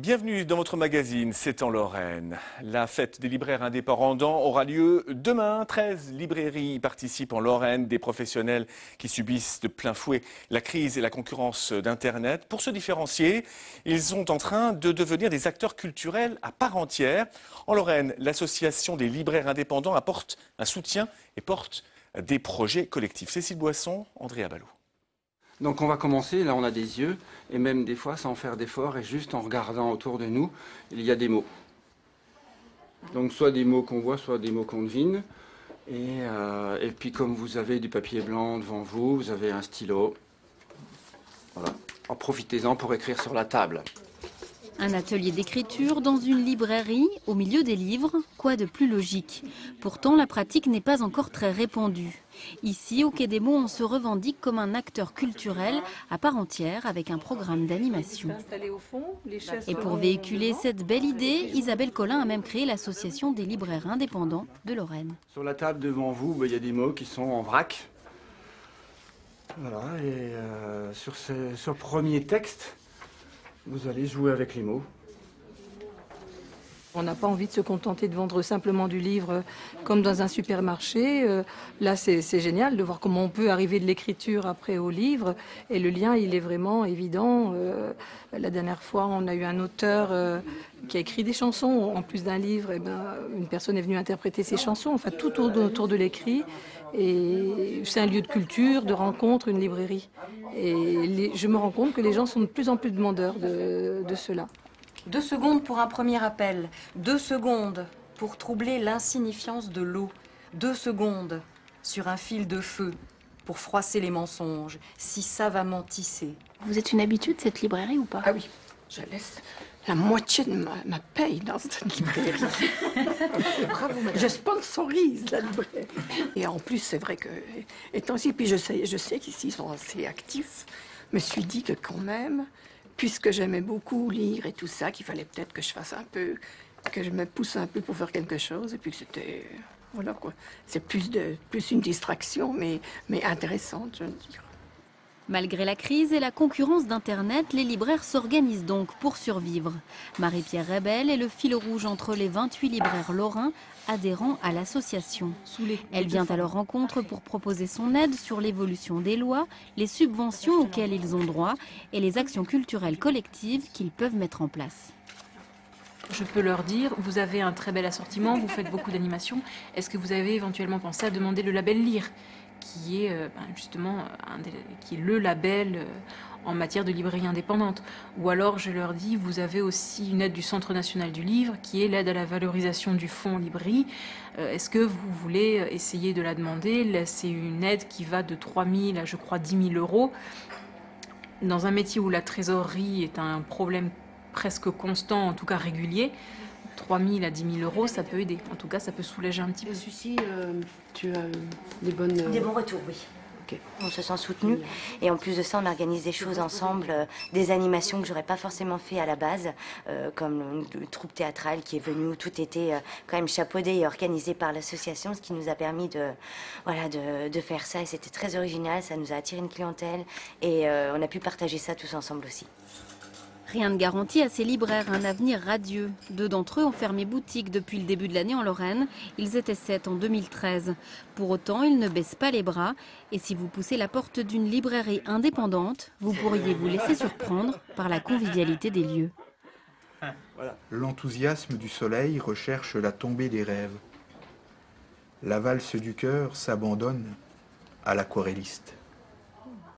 Bienvenue dans votre magazine C'est en Lorraine. La fête des libraires indépendants aura lieu demain. 13 librairies y participent en Lorraine, des professionnels qui subissent de plein fouet la crise et la concurrence d'Internet. Pour se différencier, ils sont en train de devenir des acteurs culturels à part entière. En Lorraine, l'association des libraires indépendants apporte un soutien et porte des projets collectifs. Cécile Boisson, Andrea Ballot. Donc on va commencer, là on a des yeux, et même des fois sans faire d'effort, et juste en regardant autour de nous, il y a des mots. Donc soit des mots qu'on voit, soit des mots qu'on devine. Et puis comme vous avez du papier blanc devant vous, vous avez un stylo. Voilà. En profitez-en pour écrire sur la table. Un atelier d'écriture dans une librairie, au milieu des livres, quoi de plus logique? Pourtant, la pratique n'est pas encore très répandue. Ici, au Quai des Mots, on se revendique comme un acteur culturel à part entière avec un programme d'animation. Et pour véhiculer cette belle idée, Isabelle Collin a même créé l'association des libraires indépendants de Lorraine. Sur la table devant vous, il y a des mots qui sont en vrac. Voilà, et sur ce premier texte, vous allez jouer avec les mots. On n'a pas envie de se contenter de vendre simplement du livre comme dans un supermarché. Là, c'est génial de voir comment on peut arriver de l'écriture après au livre. Et le lien, il est vraiment évident. La dernière fois, on a eu un auteur qui a écrit des chansons. En plus d'un livre, une personne est venue interpréter ses chansons. Enfin, tout tourne autour de l'écrit. Et c'est un lieu de culture, de rencontre, une librairie. Et je me rends compte que les gens sont de plus en plus demandeurs de cela. 2 secondes pour un premier appel, 2 secondes pour troubler l'insignifiance de l'eau, 2 secondes sur un fil de feu pour froisser les mensonges, si savamment tissés. Vous êtes une habitude de cette librairie ou pas? Ah oui, je laisse la moitié de ma paye dans cette librairie. Bravo, madame. Je sponsorise la librairie. Et en plus, c'est vrai que, étant ici, puis je sais qu'ici, ils sont assez actifs, je me suis dit que quand même, puisque j'aimais beaucoup lire et tout ça, qu'il fallait peut-être que je fasse un peu, que je me pousse un peu pour faire quelque chose, et puis que c'était, voilà quoi, c'est plus une distraction, mais intéressante, je veux dire. Malgré la crise et la concurrence d'Internet, les libraires s'organisent donc pour survivre. Marie-Pierre Rebel est le fil rouge entre les 28 libraires lorrains adhérents à l'association. Elle vient à leur rencontre pour proposer son aide sur l'évolution des lois, les subventions auxquelles ils ont droit et les actions culturelles collectives qu'ils peuvent mettre en place. Je peux leur dire, vous avez un très bel assortiment, vous faites beaucoup d'animations. Est-ce que vous avez éventuellement pensé à demander le label Lire, qui est justement qui est le label en matière de librairie indépendante? Ou alors je leur dis, vous avez aussi une aide du Centre national du livre, qui est l'aide à la valorisation du fonds librairie. Est-ce que vous voulez essayer de la demander? C'est une aide qui va de 3 000 à, je crois, 10 000 euros. Dans un métier où la trésorerie est un problème presque constant, en tout cas régulier, 3 000 à 10 000 euros, ça peut aider. En tout cas, ça peut soulager un petit peu. Celui-ci, tu as des bons retours, oui. Okay. On se sent soutenu et en plus de ça, on organise des choses ensemble, des animations que j'aurais pas forcément fait à la base, comme une troupe théâtrale qui est venue où tout était quand même chapeauté et organisé par l'association, ce qui nous a permis de faire ça et c'était très original, ça nous a attiré une clientèle et on a pu partager ça tous ensemble aussi. Rien ne garantit à ces libraires un avenir radieux. 2 d'entre eux ont fermé boutique depuis le début de l'année en Lorraine. Ils étaient 7 en 2013. Pour autant, ils ne baissent pas les bras. Et si vous poussez la porte d'une librairie indépendante, vous pourriez vous laisser surprendre par la convivialité des lieux. L'enthousiasme du soleil recherche la tombée des rêves. La valse du cœur s'abandonne à l'aquarelliste.